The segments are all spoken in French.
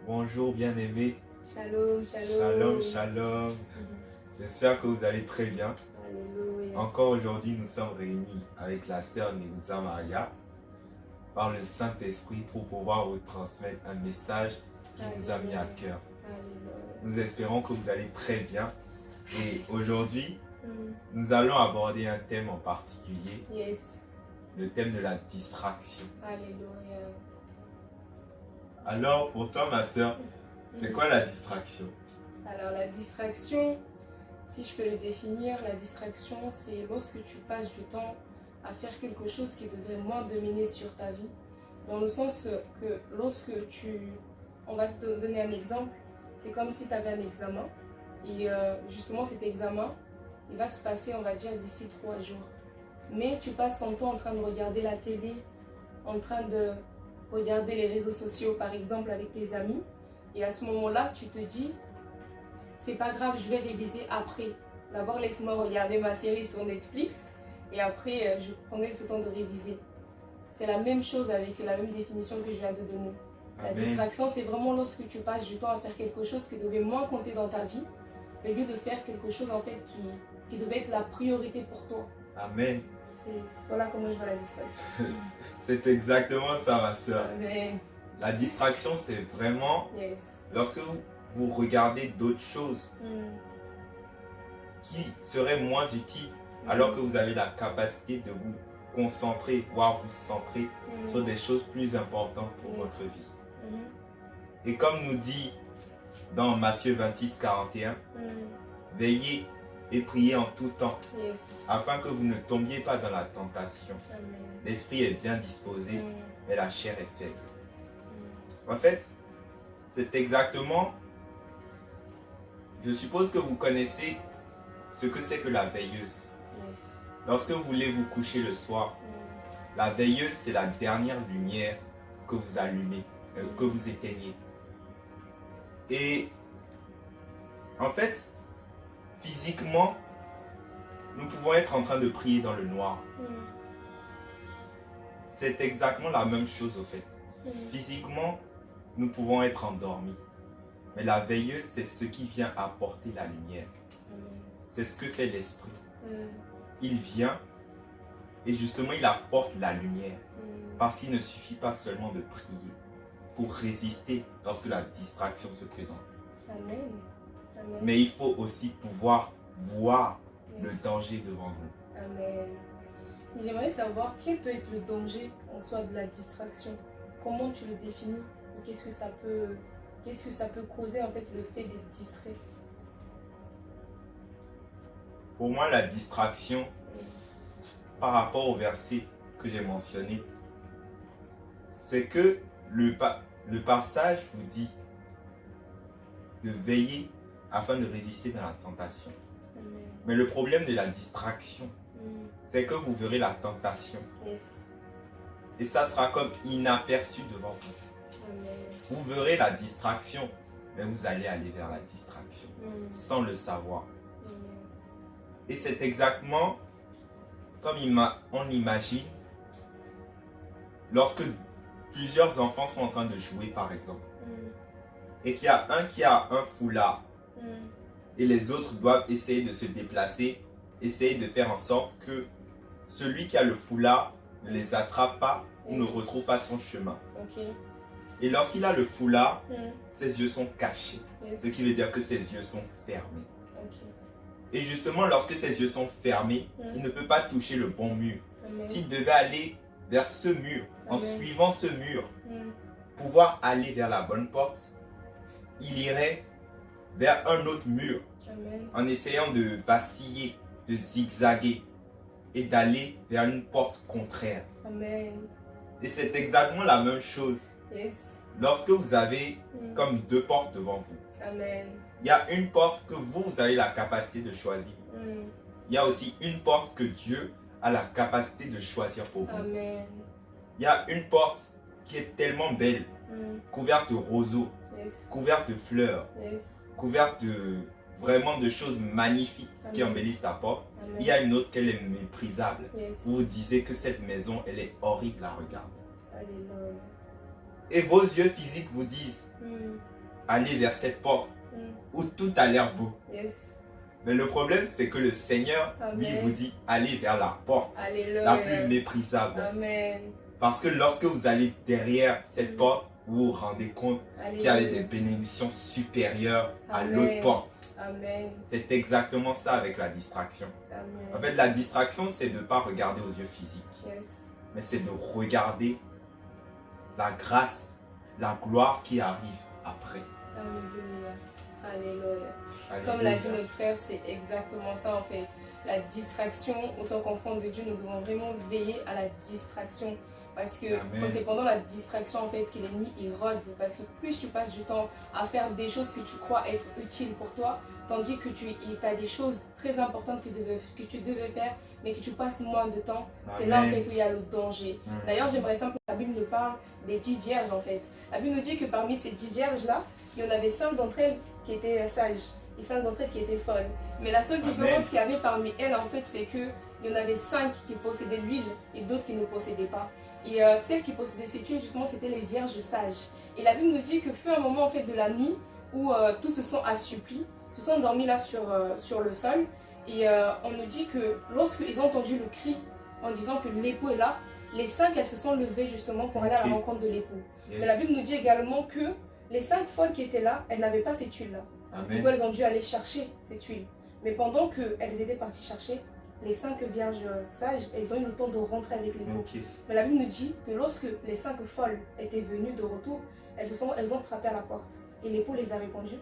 Bonjour bien-aimés. Shalom, shalom. Shalom, shalom. J'espère que vous allez très bien. Alléluia. Encore aujourd'hui, nous sommes réunis avec la sœur Néouza Maria par le Saint-Esprit pour pouvoir vous transmettre un message qui nous a mis à cœur. Alléluia. Nous espérons que vous allez très bien. Et aujourd'hui, nous allons aborder un thème en particulier, Yes. le thème de la distraction. Alléluia. Alors, pour toi, ma sœur, c'est quoi la distraction? Alors la distraction, si je peux le définir, la distraction c'est lorsque tu passes du temps à faire quelque chose qui devrait moins dominer sur ta vie. Dans le sens que lorsque on va te donner un exemple, c'est comme si tu avais un examen et justement cet examen, il va se passer on va dire d'ici 3 jours. Mais tu passes ton temps en train de regarder la télé, en train de regarder les réseaux sociaux par exemple avec tes amis. Et à ce moment-là, tu te dis, c'est pas grave, je vais réviser après. D'abord, laisse-moi regarder ma série sur Netflix et après, je prendrai ce temps de réviser. C'est la même chose avec la même définition que je viens de donner. La Amen. distraction, c'est vraiment lorsque tu passes du temps à faire quelque chose qui devait moins compter dans ta vie, au lieu de faire quelque chose en fait qui devait être la priorité pour toi. Amen. C'est voilà comment je vois la distraction. C'est exactement ça, ma sœur. Amen. La distraction, c'est vraiment Yes. lorsque vous regardez d'autres choses qui seraient moins utiles, alors que vous avez la capacité de vous concentrer, voire vous centrer sur des choses plus importantes pour Yes. votre vie. Et comme nous dit dans Matthieu 26, 41, veillez et priez en tout temps, Yes. afin que vous ne tombiez pas dans la tentation. Amen. L'esprit est bien disposé, mais la chair est faible. Mm. En fait, c'est exactement, je suppose que vous connaissez ce que c'est que la veilleuse. Yes. Lorsque vous voulez vous coucher le soir, la veilleuse, c'est la dernière lumière que vous allumez, que vous éteignez. Et en fait, physiquement, nous pouvons être en train de prier dans le noir. C'est exactement la même chose au fait. Physiquement, nous pouvons être endormis. Mais la veilleuse, c'est ce qui vient apporter la lumière. C'est ce que fait l'esprit. Il vient et justement il apporte la lumière. Parce qu'il ne suffit pas seulement de prier pour résister lorsque la distraction se présente. Amen. Amen. Mais il faut aussi pouvoir voir le Yes. danger devant nous. Amen. J'aimerais savoir quel peut être le danger en soi de la distraction. Comment tu le définis et qu'est-ce que ça peut causer en fait le fait d'être distrait. Pour moi, la distraction, par rapport au verset que j'ai mentionné, c'est que le passage vous dit de veiller afin de résister dans la tentation. Amen. Mais le problème de la distraction, c'est que vous verrez la tentation Yes. et ça sera comme inaperçu devant vous. Amen. Vous verrez la distraction, mais vous allez aller vers la distraction sans le savoir. Amen. Et c'est exactement comme on imagine lorsque plusieurs enfants sont en train de jouer par exemple et qu'il y a un qui a un foulard et les autres doivent essayer de se déplacer, essayer de faire en sorte que celui qui a le foulard ne les attrape pas ou ne retrouve pas son chemin. Ok. Et lorsqu'il a le foulard, ses yeux sont cachés, Yes. ce qui veut dire que ses yeux sont fermés. Ok. Et justement, lorsque ses yeux sont fermés, il ne peut pas toucher le bon mur. Amen. S'il devait aller vers ce mur, en Amen. suivant ce mur, pouvoir aller vers la bonne porte, il irait vers un autre mur Amen. en essayant de vaciller, de zigzaguer et d'aller vers une porte contraire. Amen. Et c'est exactement la même chose Yes. lorsque vous avez comme deux portes devant vous. Amen. il y a une porte que vous avez la capacité de choisir. Il y a aussi une porte que Dieu a la capacité de choisir pour vous. Amen. Il y a une porte qui est tellement belle, couverte de roseaux, couverte de fleurs, couverte de vraiment de choses magnifiques qui embellissent ta porte. Amen. Il y a une autre qui est méprisable. Yes. Vous vous disiez que cette maison, elle est horrible à regarder. Alléluia. Et vos yeux physiques vous disent, allez vers cette porte où tout a l'air beau. Yes. Mais le problème, c'est que le Seigneur, lui, Amen. vous dit, allez vers la porte Alléluia. la plus méprisable. Amen. Parce que lorsque vous allez derrière cette porte, vous vous rendez compte qu'il y a des bénédictions supérieures à Amen. l'autre porte. Amen. C'est exactement ça avec la distraction. Amen. En fait, la distraction, c'est de ne pas regarder aux yeux physiques, Yes. mais c'est de regarder la grâce, la gloire qui arrive après. Alléluia. Alléluia. Alléluia. Comme l'a dit notre frère, c'est exactement ça en fait. La distraction, en tant qu'enfant de Dieu, nous devons vraiment veiller à la distraction. Parce que Amen. c'est pendant la distraction en fait que l'ennemi érode. Parce que plus tu passes du temps à faire des choses que tu crois être utiles pour toi, tandis que tu as des choses très importantes que tu devais faire, mais que tu passes moins de temps, c'est là en fait où il y a le danger. D'ailleurs, j'aimerais simplement que la Bible nous parle des 10 vierges en fait. La Bible nous dit que parmi ces 10 vierges-là, il y en avait 5 d'entre elles qui étaient sages et 5 d'entre elles qui étaient folles. Mais la seule différence qu'il y avait parmi elles en fait, c'est qu'il y en avait 5 qui possédaient l'huile et d'autres qui ne possédaient pas. Et celles qui possédaient cette huile, justement, c'était les vierges sages. Et la Bible nous dit que fut un moment en fait de la nuit où tous se sont assoupis, se sont endormis là sur le sol. Et on nous dit que lorsqu'ils ont entendu le cri en disant que l'époux est là, les 5 elles se sont levées justement pour aller à la rencontre de l'époux. Yes. Mais la Bible nous dit également que les 5 folles qui étaient là, elles n'avaient pas cette huile-là. Du coup, elles ont dû aller chercher cette huile. Mais pendant qu'elles étaient parties chercher, les 5 vierges sages, elles ont eu le temps de rentrer avec l'époux. Mais la Bible nous dit que lorsque les 5 folles étaient venues de retour, elles ont frappé à la porte. Et l'époux les a répondu.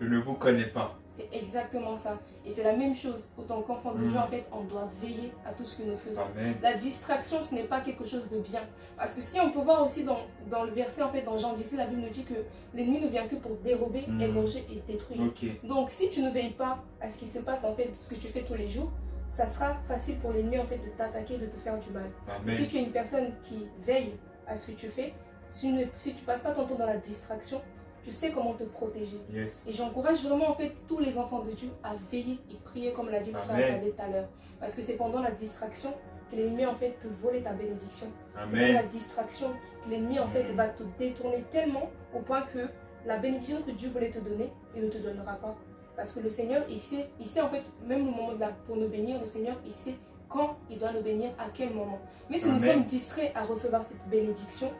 Je ne vous connais pas. C'est exactement ça. Et c'est la même chose. Autant qu'enfant de Dieu, en fait, on doit veiller à tout ce que nous faisons. Amen. La distraction, ce n'est pas quelque chose de bien. Parce que si on peut voir aussi dans le verset, en fait, dans Jean 10, la Bible nous dit que l'ennemi ne vient que pour dérober, égorger et détruire. Donc, si tu ne veilles pas à ce qui se passe, en fait, ce que tu fais tous les jours, ça sera facile pour l'ennemi, en fait, de t'attaquer, de te faire du mal. Amen. Si tu es une personne qui veille à ce que tu fais, si tu passes pas ton temps dans la distraction, tu sais comment te protéger. Yes. Et j'encourage vraiment en fait tous les enfants de Dieu à veiller et prier comme l'a dit le frère tout à l'heure. Parce que c'est pendant la distraction que l'ennemi en fait peut voler ta bénédiction. C'est pendant la distraction que l'ennemi en fait va te détourner tellement au point que la bénédiction que Dieu voulait te donner, il ne te donnera pas. Parce que le Seigneur, il sait en fait, même au moment pour nous bénir, le Seigneur, il sait quand il doit nous bénir, à quel moment. Mais si nous sommes distraits à recevoir cette bénédiction,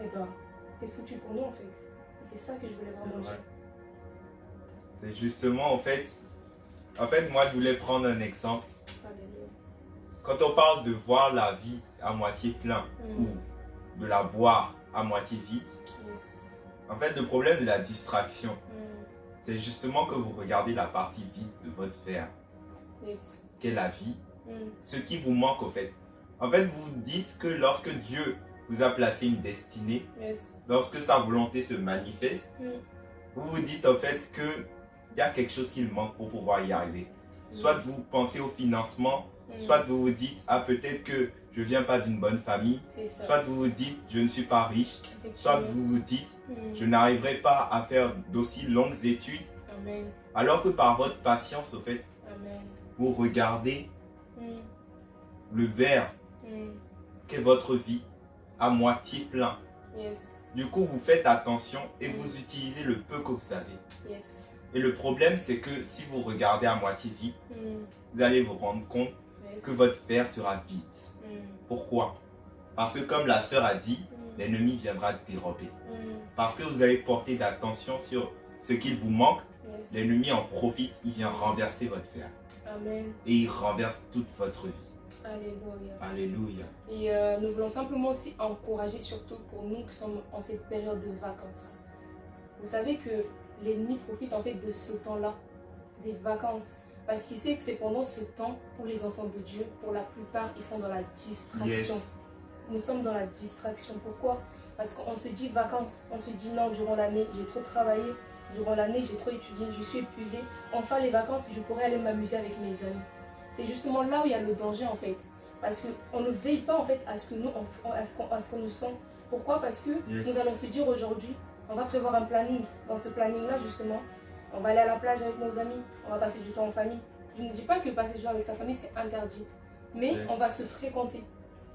eh ben, c'est foutu pour nous en fait. C'est ça que je voulais vraiment dire. C'est justement, en fait, moi, je voulais prendre un exemple. Alléluia. Quand on parle de voir la vie à moitié plein ou de la boire à moitié vide, en fait, le problème de la distraction, c'est justement que vous regardez la partie vide de votre verre, qu'est la vie, ce qui vous manque, en fait. En fait, vous dites que lorsque Dieu vous a placé une destinée, lorsque sa volonté se manifeste, vous vous dites en fait qu'il y a quelque chose qui manque pour pouvoir y arriver. Soit vous pensez au financement, soit vous vous dites, ah peut-être que je ne viens pas d'une bonne famille, soit vous vous dites, je ne suis pas riche, soit vous vous dites, je n'arriverai pas à faire d'aussi longues études. Amen. Alors que par votre patience, au fait, Amen. vous regardez le verre qu'est votre vie à moitié plein. Du coup, vous faites attention et vous utilisez le peu que vous avez. Et le problème, c'est que si vous regardez à moitié vide, vous allez vous rendre compte que votre verre sera vide. Pourquoi? Parce que comme la sœur a dit, l'ennemi viendra dérober. Parce que vous avez porté d'attention sur ce qu'il vous manque, l'ennemi en profite, il vient renverser votre verre. Amen. Et il renverse toute votre vie. Alléluia. Alléluia. Et nous voulons simplement aussi encourager, surtout pour nous qui sommes en cette période de vacances. Vous savez que l'ennemi profite en fait de ce temps-là, des vacances, parce qu'il sait que c'est pendant ce temps où les enfants de Dieu, pour la plupart, ils sont dans la distraction. Nous sommes dans la distraction. Pourquoi? Parce qu'on se dit vacances, on se dit non, durant l'année, j'ai trop travaillé, durant l'année, j'ai trop étudié, je suis épuisée. Enfin, les vacances, je pourrais aller m'amuser avec mes amis. C'est justement là où il y a le danger en fait. Parce qu'on ne veille pas en fait à ce que nous, à ce qu'on nous sent. Pourquoi? Parce que nous allons se dire aujourd'hui, on va prévoir un planning. Dans ce planning-là, justement, on va aller à la plage avec nos amis, on va passer du temps en famille. Je ne dis pas que passer du temps avec sa famille, c'est interdit. Mais on va se fréquenter.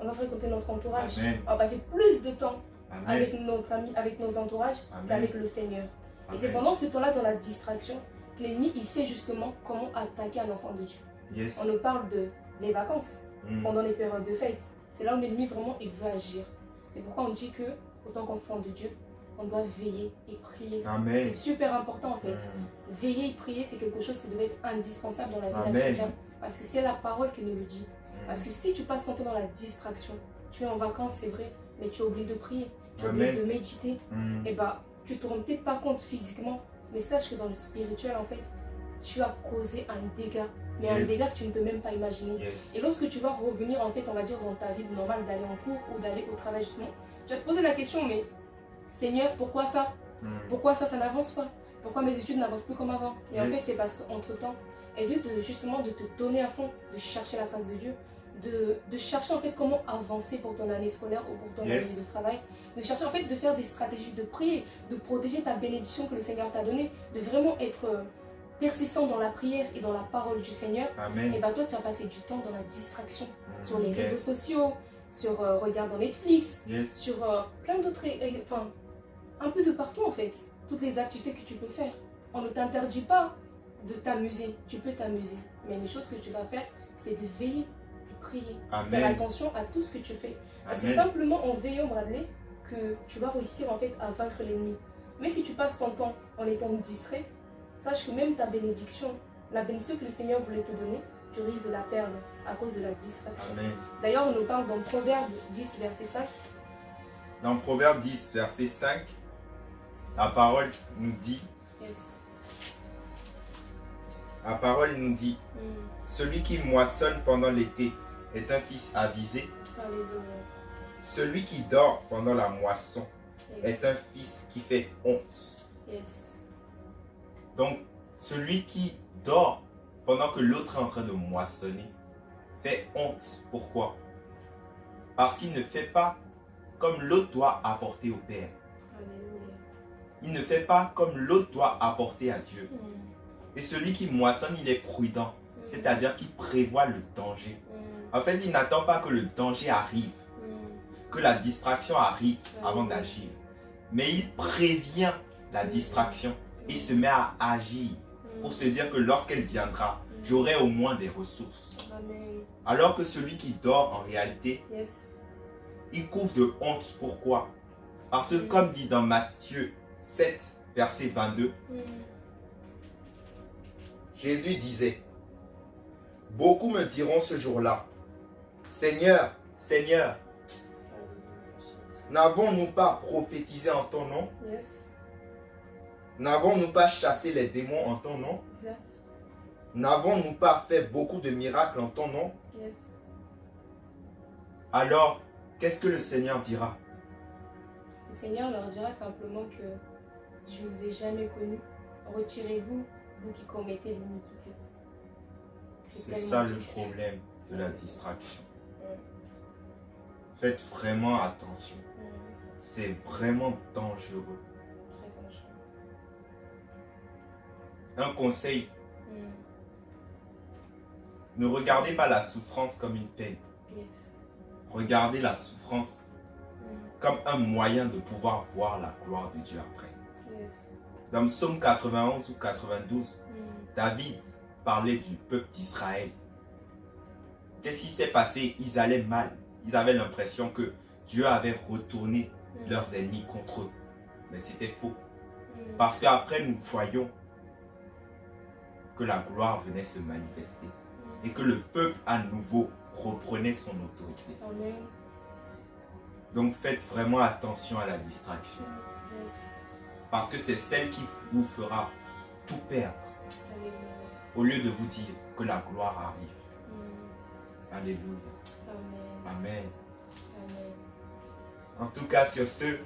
On va fréquenter notre entourage. Amen. On va passer plus de temps Amen. avec notre ami, avec nos entourages, qu'avec le Seigneur. Et c'est pendant ce temps-là, dans la distraction, que l'ennemi, il sait justement comment attaquer un enfant de Dieu. Yes. On nous parle de les vacances, pendant les périodes de fête. C'est là où l'ennemi vraiment il veut agir. C'est pourquoi on dit que, autant qu'enfant de Dieu, on doit veiller et prier. C'est super important en fait. Veiller et prier, c'est quelque chose qui devait être indispensable dans la vie d'un chrétien. Parce que c'est la parole qui nous le dit. Parce que si tu passes ton temps dans la distraction, tu es en vacances, c'est vrai, mais tu oublies de prier, tu oublies de méditer, et bah tu ne te rends peut-être pas compte physiquement, mais sache que dans le spirituel, en fait, tu as causé un dégât. Mais un dégât que tu ne peux même pas imaginer. Et lorsque tu vas revenir, en fait, on va dire dans ta vie normale, d'aller en cours ou d'aller au travail justement, tu vas te poser la question, mais Seigneur, pourquoi ça? Pourquoi ça n'avance pas? Pourquoi mes études n'avancent plus comme avant? Et en fait, c'est parce qu'entre-temps, au lieu de justement de te donner à fond, de chercher la face de Dieu, de chercher en fait comment avancer pour ton année scolaire ou pour ton année de travail, de chercher en fait de faire des stratégies de prier, de protéger ta bénédiction que le Seigneur t'a donnée, de vraiment être persistant dans la prière et dans la parole du Seigneur. Et bah toi tu as passé du temps dans la distraction, sur les réseaux sociaux, sur regardant Netflix, sur plein d'autres, enfin un peu de partout en fait, toutes les activités que tu peux faire. On ne t'interdit pas de t'amuser, tu peux t'amuser, mais les choses que tu dois faire, c'est de veiller et prier. Faire attention à tout ce que tu fais. C'est simplement en veillant, Bradley, que tu vas réussir en fait à vaincre l'ennemi. Mais si tu passes ton temps en étant distrait, sache que même ta bénédiction, la bénédiction que le Seigneur voulait te donner, tu risques de la perdre à cause de la distraction. D'ailleurs, on nous parle dans Proverbe 10, verset 5. Dans Proverbe 10, verset 5, la parole nous dit, celui qui moissonne pendant l'été est un fils avisé. Alléluia. Celui qui dort pendant la moisson est un fils qui fait honte. Donc, celui qui dort pendant que l'autre est en train de moissonner fait honte. Pourquoi? Parce qu'il ne fait pas comme l'autre doit apporter au Père. Alléluia. Il ne fait pas comme l'autre doit apporter à Dieu. Et celui qui moissonne, il est prudent. C'est-à-dire qu'il prévoit le danger. En fait, il n'attend pas que le danger arrive, que la distraction arrive avant d'agir. Mais il prévient la distraction et se met à agir pour se dire que lorsqu'elle viendra, j'aurai au moins des ressources. Alors que celui qui dort, en réalité, il couvre de honte. Pourquoi? Parce que comme dit dans Matthieu 7, verset 22, Jésus disait, « Beaucoup me diront ce jour-là, Seigneur, Seigneur, n'avons-nous pas prophétisé en ton nom? N'avons-nous pas chassé les démons en ton nom? N'avons-nous pas fait beaucoup de miracles en ton nom? » Alors, qu'est-ce que le Seigneur dira? Le Seigneur leur dira simplement que je ne vous ai jamais connu. Retirez-vous, vous qui commettez l'iniquité. C'est ça le problème de la distraction. Faites vraiment attention. C'est vraiment dangereux. Très dangereux. Un conseil. Ne regardez pas la souffrance comme une peine. Regardez la souffrance comme un moyen de pouvoir voir la gloire de Dieu après. Dans Psaume 91 ou 92, David parlait du peuple d'Israël. Qu'est-ce qui s'est passé? Ils allaient mal. Ils avaient l'impression que Dieu avait retourné leurs ennemis contre eux. Mais c'était faux. Parce qu'après, nous voyons que la gloire venait se manifester. Et que le peuple à nouveau reprenait son autorité. Donc faites vraiment attention à la distraction. Parce que c'est celle qui vous fera tout perdre. Au lieu de vous dire que la gloire arrive. Alléluia. Amen. En tout cas, sur ce,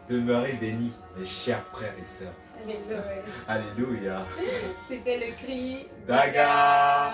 demeurez bénis, mes chers frères et sœurs. Alléluia. Alléluia. C'était le cri d'Agar.